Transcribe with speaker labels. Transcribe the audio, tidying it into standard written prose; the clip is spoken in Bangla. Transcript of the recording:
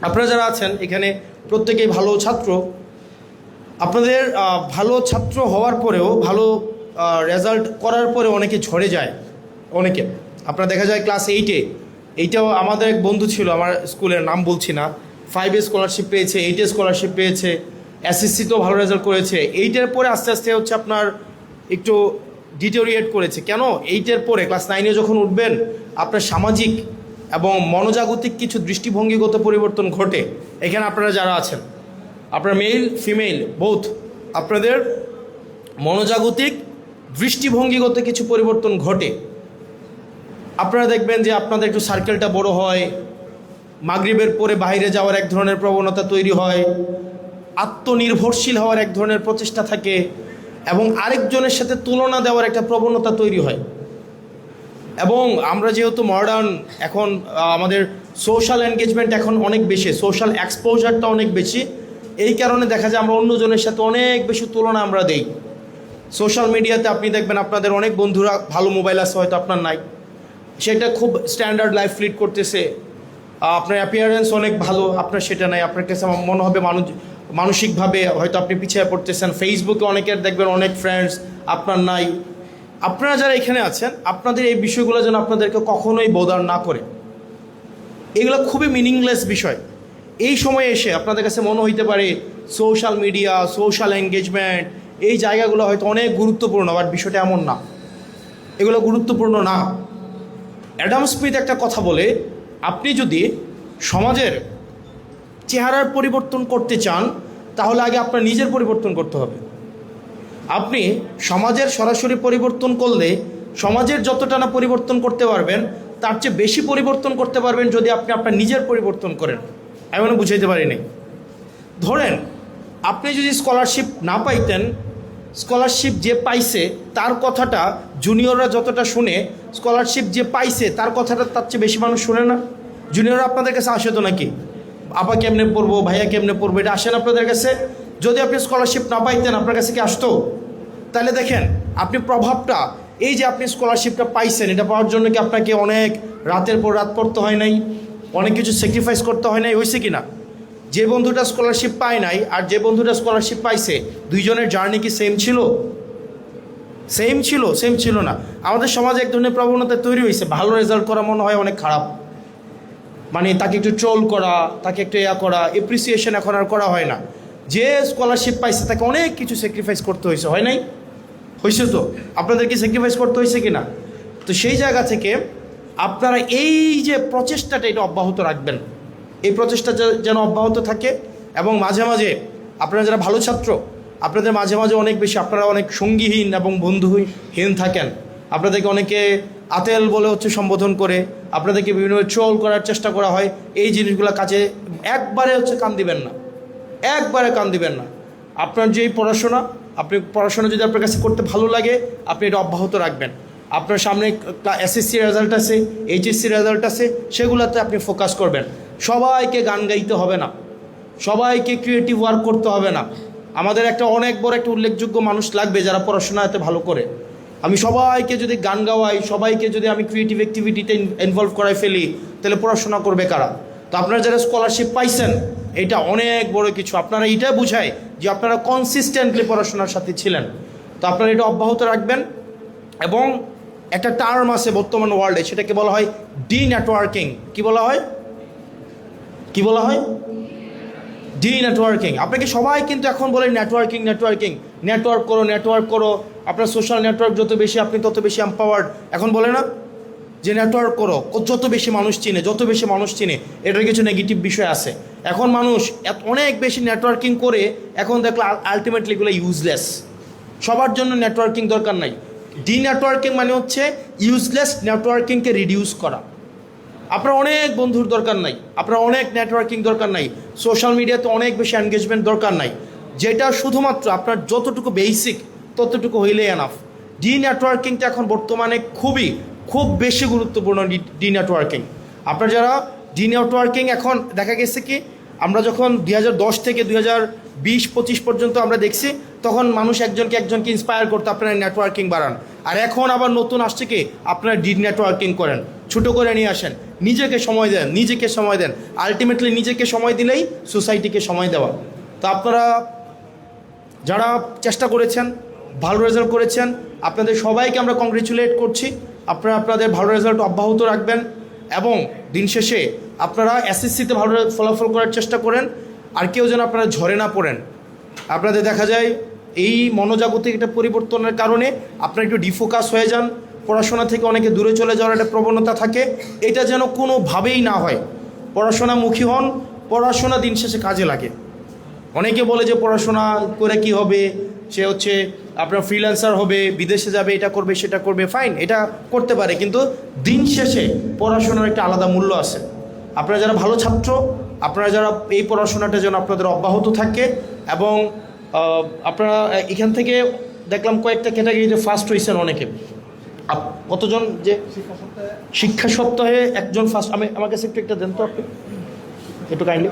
Speaker 1: আপনারা যারা আছেন এখানে প্রত্যেকেই ভালো ছাত্র। আপনাদের ভালো ছাত্র হওয়ার পরেও ভালো রেজাল্ট করার পরে অনেকে ঝরে যায়। অনেকে আপনারা দেখা যায় ক্লাস 8-এ, এইটাও আমাদের এক বন্ধু ছিল, আমার স্কুলের নাম বলছি না, 5-এ স্কলারশিপ পেয়েছে, 8-এ স্কলারশিপ পেয়েছে, এসএসসিতেও ভালো রেজাল্ট করেছে। 8-এর পরে আস্তে আস্তে হচ্ছে আপনার একটু ডিটোরিয়েট করেছে। কেন? 8-এর পরে ক্লাস 9-এ যখন উঠবেন আপনার সামাজিক এবং মনোজাগতিক কিছু দৃষ্টিভঙ্গিগত পরিবর্তন ঘটে। এখানে আপনারা যারা আছেন, আপনার মেল ফিমেল বোথ, আপনাদের মনোজাগতিক দৃষ্টিভঙ্গিগত কিছু পরিবর্তন ঘটে। আপনারা দেখবেন যে আপনাদের একটু সার্কেলটা বড় হয়, মাগরিবের পরে বাইরে যাওয়ার এক ধরনের প্রবণতা তৈরি হয়, আত্মনির্ভরশীল হওয়ার এক ধরনের প্রচেষ্টা থাকে, এবং আরেকজনের সাথে তুলনা দেওয়ার একটা প্রবণতা তৈরি হয়। এবং আমরা যেহেতু মডার্ন, এখন আমাদের সোশ্যাল এনগেজমেন্ট এখন অনেক বেশি, সোশ্যাল এক্সপোজারটা অনেক বেশি, এই কারণে দেখা যায় আমরা অন্যজনের সাথে অনেক বেশি তুলনা আমরা দেই। সোশ্যাল মিডিয়াতে আপনি দেখবেন আপনাদের অনেক বন্ধুরা ভালো মোবাইল আছে, হয়তো আপনার নাই, সেটা খুব স্ট্যান্ডার্ড লাইফ লিড করতেছে, আপনার অ্যাপিয়ারেন্স অনেক ভালো, আপনার সেটা নাই, আপনার কাছে মনে হবে মানসিকভাবে হয়তো আপনি পিছিয়ে পড়তেছেন। ফেসবুকে অনেকের দেখবেন অনেক ফ্রেন্ডস, আপনার নাই। আপনারা যারা এখানে আছেন আপনাদের এই বিষয়গুলো যেন আপনাদেরকে কখনোই বোদার না করে, এগুলো খুবই মিনিংলেস বিষয়। এই সময়ে এসে আপনাদের কাছে মনে হইতে পারে সোশ্যাল মিডিয়া, সোশ্যাল এনগেজমেন্ট, এই জায়গাগুলো হয়তো অনেক গুরুত্বপূর্ণ, বাট বিষয়টা এমন না, এগুলো গুরুত্বপূর্ণ না। অ্যাডাম স্মিথ একটা কথা বলে, আপনি যদি সমাজের চেহারার পরিবর্তন করতে চান তাহলে আগে আপনার নিজের পরিবর্তন করতে হবে। আপনি সমাজের সরাসরি পরিবর্তন করলে সমাজের যতটা না পরিবর্তন করতে পারবেন তার চেয়ে বেশি পরিবর্তন করতে পারবেন যদি আপনি আপনার নিজের পরিবর্তন করেন। আমি মনে বুঝাইতে পারিনি। ধরেন আপনি যদি স্কলারশিপ না পাইতেন, স্কলারশিপ যে পাইছে তার কথাটা জুনিয়ররা যতটা শুনে, স্কলারশিপ যে পাইছে তার কথাটা তার চেয়ে বেশি মানুষ শুনে না? জুনিয়ররা আপনাদের কাছে আসে তো নাকি, আপা কেমনে পড়বো, ভাইয়া কেমনে পড়বো, এটা আসেন আপনাদের কাছে? যদি আপনি স্কলারশিপ না পাইতেন আপনার কাছে কি আসতো? তাহলে দেখেন আপনি প্রভাবটা, এই যে আপনি স্কলারশিপটা পাইছেন, এটা পাওয়ার জন্য কি আপনাকে অনেক রাতের পর রাত পড়তে হয় নাই, অনেক কিছু স্যাক্রিফাইস করতে হয় নাই, হয়েছে কি না? যে বন্ধুটা স্কলারশিপ পায় নাই আর যে বন্ধুটা স্কলারশিপ পাইছে, দুইজনের জার্নি কি সেম ছিল? সেম ছিল? সেম ছিল না। আমাদের সমাজে এক ধরনের প্রবণতা তৈরি হয়েছে, ভালো রেজাল্ট করা মনে হয় অনেক খারাপ, মানে তাকে একটু ট্রোল করা, তাকে একটু করা, এপ্রিসিয়েশন এখন আর করা হয় না। যে স্কলারশিপ পাইছে তাকে অনেক কিছু স্যাক্রিফাইস করতে হয়েছে, হয় নাই? হয়েছে তো? আপনাদের কি স্যাক্রিফাইস করতে হয়েছে কি না? তো সেই জায়গা থেকে আপনারা এই যে প্রচেষ্টাটা, এটা অব্যাহত রাখবেন। এই প্রচেষ্টা যেন অব্যাহত থাকে, এবং মাঝে মাঝে আপনারা যারা ভালো ছাত্র, আপনাদের মাঝে মাঝে অনেক বেশি আপনারা অনেক সঙ্গীহীন এবং বন্ধুহীন থাকেন। আপনাদেরকে অনেকে আতেল বলে সম্বোধন করে, আপনাদেরকে বিভিন্ন ট্রোল করার চেষ্টা করা হয়। এই জিনিসগুলো কাজে একবারে কান দিবেন না, একবারে কান দিবেন না। আপনার যেই পড়াশোনা, আপনি পড়াশোনা যদি আপনার কাছে করতে ভালো লাগে, আপনি এটা অব্যাহত রাখবেন। আপনার সামনে এসএসসি রেজাল্ট আছে, এইচএসসি রেজাল্ট আছে, সেগুলোতে আপনি ফোকাস করবেন। সবাইকে গান গাইতে হবে না, সবাইকে ক্রিয়েটিভ ওয়ার্ক করতে হবে না। আমাদের একটা অনেক বড় একটা উল্লেখযোগ্য মানুষ লাগবে যারা পড়াশোনা এতে ভালো করে। আমি সবাইকে যদি গান গাওয়াই, সবাইকে যদি আমি ক্রিয়েটিভ অ্যাক্টিভিটিতে ইনভলভ করাই ফেলি, তাহলে পড়াশোনা করবে কারা? তো আপনারা যারা স্কলারশিপ পাইছেন, এটা অনেক বড় কিছু। আপনারা এটা বুঝায় যে আপনারা কনসিস্টেন্টলি পড়াশোনার সাথে ছিলেন। তো আপনারা এটা অব্যাহত রাখবেন। এবং একটা টার্ম আছে বর্তমান ওয়ার্ল্ডে, সেটাকে বলা হয় ডি নেটওয়ার্কিং। কি বলা হয়? কি বলা হয়? D networking. আপনাকে সবাই কিন্তু এখন বলে নেটওয়ার্কিং, নেটওয়ার্কিং, নেটওয়ার্ক করো, নেটওয়ার্ক করো। আপনার সোশ্যাল নেটওয়ার্ক যত বেশি, আপনি তত বেশি এম্পাওয়ার্ড। এখন বলে না যে নেটওয়ার্ক করো, যত বেশি মানুষ চিনে, যত বেশি মানুষ চিনে, এটার কিছু নেগেটিভ বিষয় আছে। এখন মানুষ অনেক বেশি নেটওয়ার্কিং করে, এখন দেখলে আলটিমেটলি এগুলো ইউজলেস। সবার জন্য নেটওয়ার্কিং দরকার নাই। ডি নেটওয়ার্কিং মানে হচ্ছে ইউজলেস নেটওয়ার্কিংকে রিডিউস করা। আপনার অনেক বন্ধুর দরকার নাই, আপনার অনেক নেটওয়ার্কিং দরকার নাই, সোশ্যাল মিডিয়াতে অনেক বেশি এনগেজমেন্ট দরকার নাই। যেটা শুধুমাত্র আপনার যতটুকু বেসিক ততটুকু হইলেই এনাফ। ডি নেটওয়ার্কিংটা এখন বর্তমানে খুব বেশি গুরুত্বপূর্ণ। ডি নেটওয়ার্কিং, আপনার যারা ডি নেটওয়ার্কিং, এখন দেখা গেছে কি আমরা যখন 2010 থেকে 2020-25 পর্যন্ত আমরা দেখছি, তখন মানুষ একজনকে ইন্সপায়ার করতে আপনারা নেটওয়ার্কিং বাড়ান। আর এখন আবার নতুন আসছে কি, আপনারা ডি নেটওয়ার্কিং করেন, ছোটো করে নিয়ে আসেন। নিজেকে সময় দেন, নিজেকে সময় দেন। আলটিমেটলি নিজেকে সময় দিলেই সোসাইটিকে সময় দেওয়া। তো আপনারা যারা চেষ্টা করেছেন, ভালো রেজাল্ট করেছেন, আপনাদের সবাইকে আমরা কংগ্রেচুলেট করছি। আপনারা আপনাদের ভালো রেজাল্ট অব্যাহত রাখবেন এবং দিন শেষে আপনারা এসএসসিতে ভালো ফলাফল করার চেষ্টা করেন। আর কেউ যেন আপনারা ঝরে না পড়েন। আপনাদের দেখা যায় এই মনোজাগতিক একটা পরিবর্তনের কারণে আপনারা একটু ডিফোকাস হয়ে যান, পড়াশোনা থেকে অনেকে দূরে চলে যাওয়ার একটা প্রবণতা থাকে। এটা যেন কোনোভাবেই না হয়। পড়াশোনামুখী হন, পড়াশোনা দিন শেষে কাজে লাগে। অনেকে বলে যে পড়াশোনা করে কি হবে, সে হচ্ছে আপনার ফ্রিল্যান্সার হবে, বিদেশে যাবে, এটা করবে সেটা করবে, ফাইন, এটা করতে পারে, কিন্তু দিন শেষে পড়াশোনার একটা আলাদা মূল্য আছে। আপনারা যারা ভালো ছাত্র, আপনারা যারা এই পড়াশোনাটা যেন আপনাদের অব্যাহত থাকে এবং আপনারা এখান থেকে দেখলাম কয়েকটা ক্যাটাগরিতে ফার্স্ট হয়েছেন অনেকে। কতজন যে শিক্ষা সপ্তাহে একজন ফার্স্ট, আমার কাছে একটু একটা দেন তো আপনি একটু কাইন্ডলি।